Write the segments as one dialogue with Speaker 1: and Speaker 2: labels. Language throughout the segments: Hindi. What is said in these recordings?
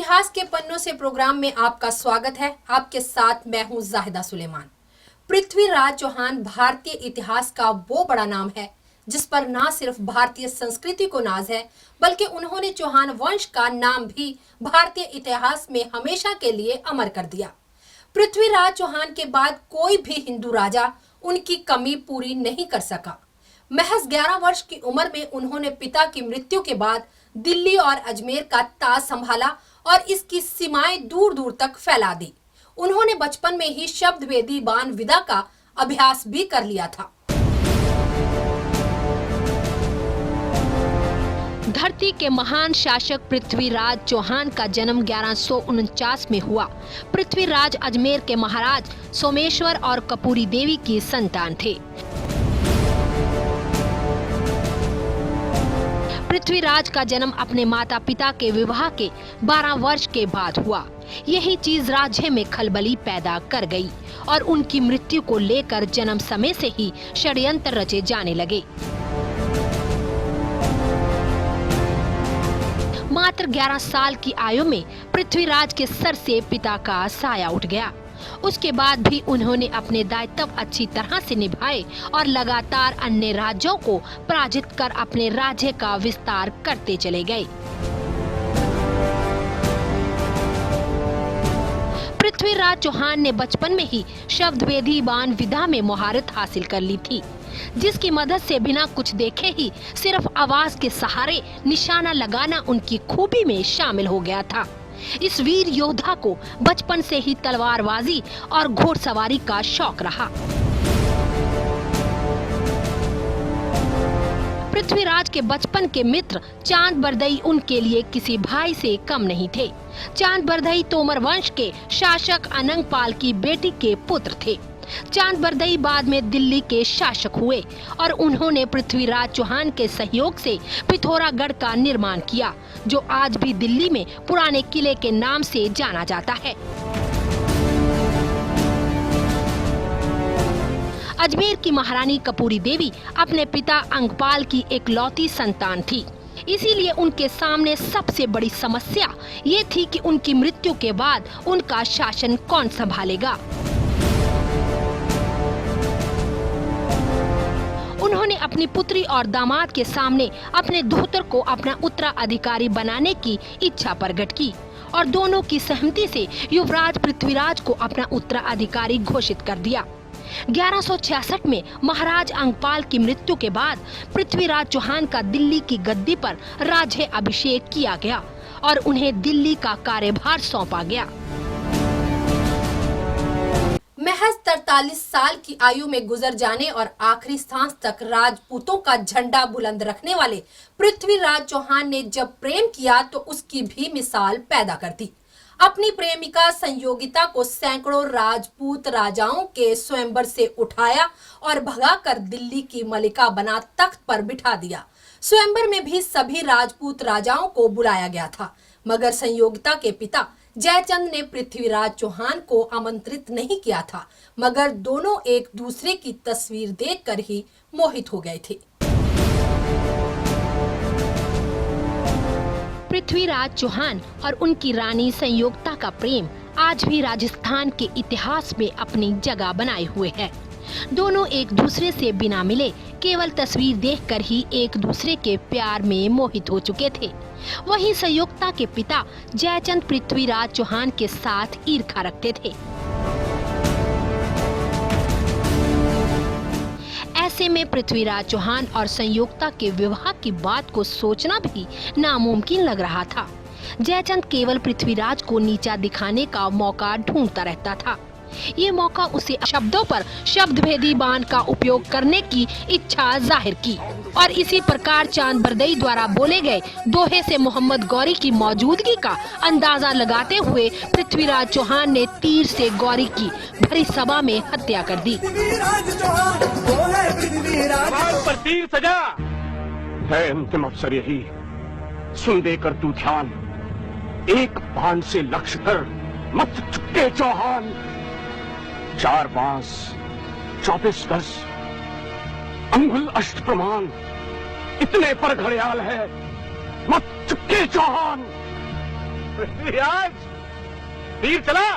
Speaker 1: इतिहास के पन्नों से प्रोग्राम में आपका स्वागत है। आपके साथ मैं हूं जाहिदा सुलेमान। पृथ्वीराज चौहान भारतीय इतिहास का वो बड़ा नाम है जिस पर ना सिर्फ भारतीय संस्कृति को नाज है, बल्कि उन्होंने चौहान वंश का नाम भी भारतीय इतिहास में हमेशा के लिए अमर कर दिया। पृथ्वीराज चौहान के बाद कोई भी हिंदू राजा उनकी कमी पूरी नहीं कर सका। महज 11 वर्ष की उम्र में उन्होंने पिता की मृत्यु के बाद दिल्ली और अजमेर का ताज संभाला और इसकी सीमाएं दूर दूर तक फैला दी। उन्होंने बचपन में ही शब्द वेदी बाण विद्या का अभ्यास भी कर लिया था। धरती के महान शासक पृथ्वीराज चौहान का जन्म 1149 में हुआ। पृथ्वीराज अजमेर के महाराज सोमेश्वर और कपूरी देवी की संतान थे। पृथ्वीराज का जन्म अपने माता पिता के विवाह के 12 वर्ष के बाद हुआ। यही चीज राज्य में खलबली पैदा कर गई और उनकी मृत्यु को लेकर जन्म समय से ही षड्यंत्र रचे जाने लगे। मात्र 11 साल की आयु में पृथ्वीराज के सर से पिता का साया उठ गया। उसके बाद भी उन्होंने अपने दायित्व अच्छी तरह से निभाए और लगातार अन्य राज्यों को पराजित कर अपने राज्य का विस्तार करते चले गए। पृथ्वीराज चौहान ने बचपन में ही शब्द वेदी बाण विद्या में महारत हासिल कर ली थी, जिसकी मदद से बिना कुछ देखे ही सिर्फ आवाज के सहारे निशाना लगाना उनकी खूबी में शामिल हो गया था। इस वीर योद्धा को बचपन से ही तलवारबाजी और घोड़सवारी का शौक रहा। पृथ्वीराज के बचपन के मित्र चांद बरदई उनके लिए किसी भाई से कम नहीं थे। चांद बरदई तोमर वंश के शासक अनंगपाल की बेटी के पुत्र थे। चांद बरदई बाद में दिल्ली के शासक हुए और उन्होंने पृथ्वीराज चौहान के सहयोग से पिथौरागढ़ का निर्माण किया, जो आज भी दिल्ली में पुराने किले के नाम से जाना जाता है। अजमेर की महारानी कपूरी देवी अपने पिता अंगपाल की एकलौती संतान थी, इसीलिए उनके सामने सबसे बड़ी समस्या ये थी कि उनकी मृत्यु के बाद उनका शासन कौन संभालेगा। उन्होंने अपनी पुत्री और दामाद के सामने अपने धोतर को अपना उत्तराधिकारी बनाने की इच्छा प्रकट की और दोनों की सहमति से युवराज पृथ्वीराज को अपना उत्तराधिकारी घोषित कर दिया। 1166 में महाराज अंगपाल की मृत्यु के बाद पृथ्वीराज चौहान का दिल्ली की गद्दी पर राज्य अभिषेक किया गया और उन्हें दिल्ली का कार्यभार सौंपा गया। महज 43 साल की आयु में गुजर जाने और आखिरी सांस तक राजपूतों का झंडा बुलंद रखने वाले पृथ्वीराज चौहान ने जब प्रेम किया तो उसकी भी मिसाल पैदा कर दी। अपनी प्रेमिका संयोगिता को सैकड़ों राजपूत राजाओं के स्वयंवर से उठाया और भगाकर दिल्ली की मलिका बना तख्त पर बिठा दिया। स्वयंवर में भी सभी राजपूत राजाओं को बुलाया गया था, मगर संयोगिता के पिता जयचंद ने पृथ्वीराज चौहान को आमंत्रित नहीं किया था, मगर दोनों एक दूसरे की तस्वीर देखकर ही मोहित हो गए थे। पृथ्वीराज चौहान और उनकी रानी संयोगिता का प्रेम आज भी राजस्थान के इतिहास में अपनी जगह बनाए हुए है। दोनों एक दूसरे से बिना मिले केवल तस्वीर देखकर ही एक दूसरे के प्यार में मोहित हो चुके थे। वहीं संयोगिता के पिता जयचंद पृथ्वीराज चौहान के साथ ईर्ष्या रखते थे। ऐसे में पृथ्वीराज चौहान और संयोगिता के विवाह की बात को सोचना भी नामुमकिन लग रहा था। जयचंद केवल पृथ्वीराज को नीचा दिखाने का मौका ढूंढता रहता था। ये मौका उसे शब्दों पर शब्द भेदी बाण का उपयोग करने की इच्छा जाहिर की और इसी प्रकार चांद बरदई द्वारा बोले गए दोहे से मोहम्मद गौरी की मौजूदगी का अंदाजा लगाते हुए पृथ्वीराज चौहान ने तीर से गौरी की भरी सभा में हत्या कर दी।
Speaker 2: पर तीर सजा है अंतिम अवसर यही, सुन देकर तू ध्यान, एक बाण से लक्ष्य कर मत चुके चौहान। 4 बांस 24 गज अंगुल अष्ट प्रमाण, इतने पर घड़ियाल है मत चुके चौहान। पृथ्वीराज, तीर चला।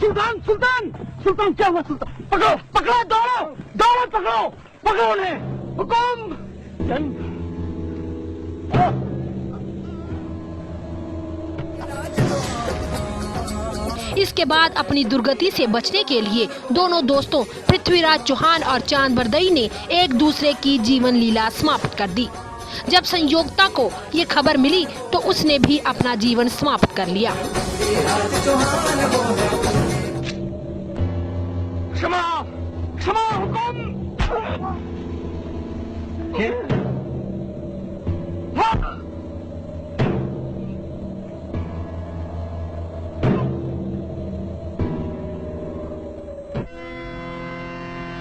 Speaker 2: सुल्तान, सुल्तान, सुल्तान, क्या हुआ सुल्तान? पकड़ो, पकड़ो, दौड़ो, दौड़ो, पकड़ो, पकड़ो उन्हें। हुकुम।
Speaker 1: इसके बाद अपनी दुर्गति से बचने के लिए दोनों दोस्तों पृथ्वीराज चौहान और चांद बरदई ने एक दूसरे की जीवन लीला समाप्त कर दी। जब संयोगता को ये खबर मिली तो उसने भी अपना जीवन समाप्त कर लिया।
Speaker 2: क्षमा, क्षमा, हुकुम।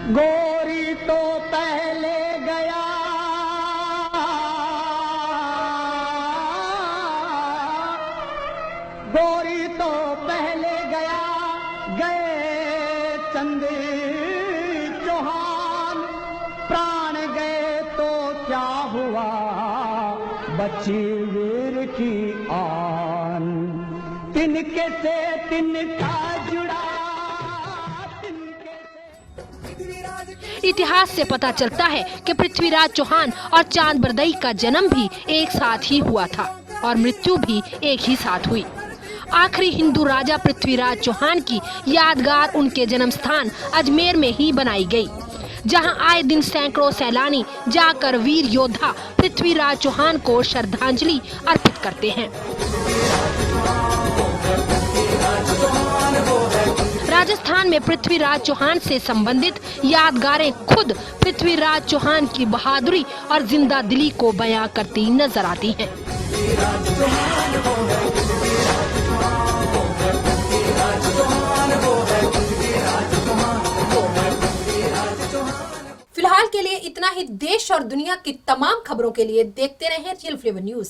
Speaker 2: गोरी तो पहले गया, गोरी तो पहले गया, गए चंद चौहान, प्राण गए तो क्या हुआ, बची वीर की आन, तिनके से तिनका जुड़ा।
Speaker 1: इतिहास से पता चलता है कि पृथ्वीराज चौहान और चांद बरदई का जन्म भी एक साथ ही हुआ था और मृत्यु भी एक ही साथ हुई। आखिरी हिंदू राजा पृथ्वीराज चौहान की यादगार उनके जन्म स्थान अजमेर में ही बनाई गई, जहां आए दिन सैकड़ों सैलानी जाकर वीर योद्धा पृथ्वीराज चौहान को श्रद्धांजलि अर्पित करते हैं। राजस्थान में पृथ्वीराज चौहान से संबंधित यादगारें खुद पृथ्वीराज चौहान की बहादुरी और जिंदा दिली को बयां करती नजर आती हैं। फिलहाल के लिए इतना ही। देश और दुनिया की तमाम खबरों के लिए देखते रहें रियल फ्लेवर न्यूज।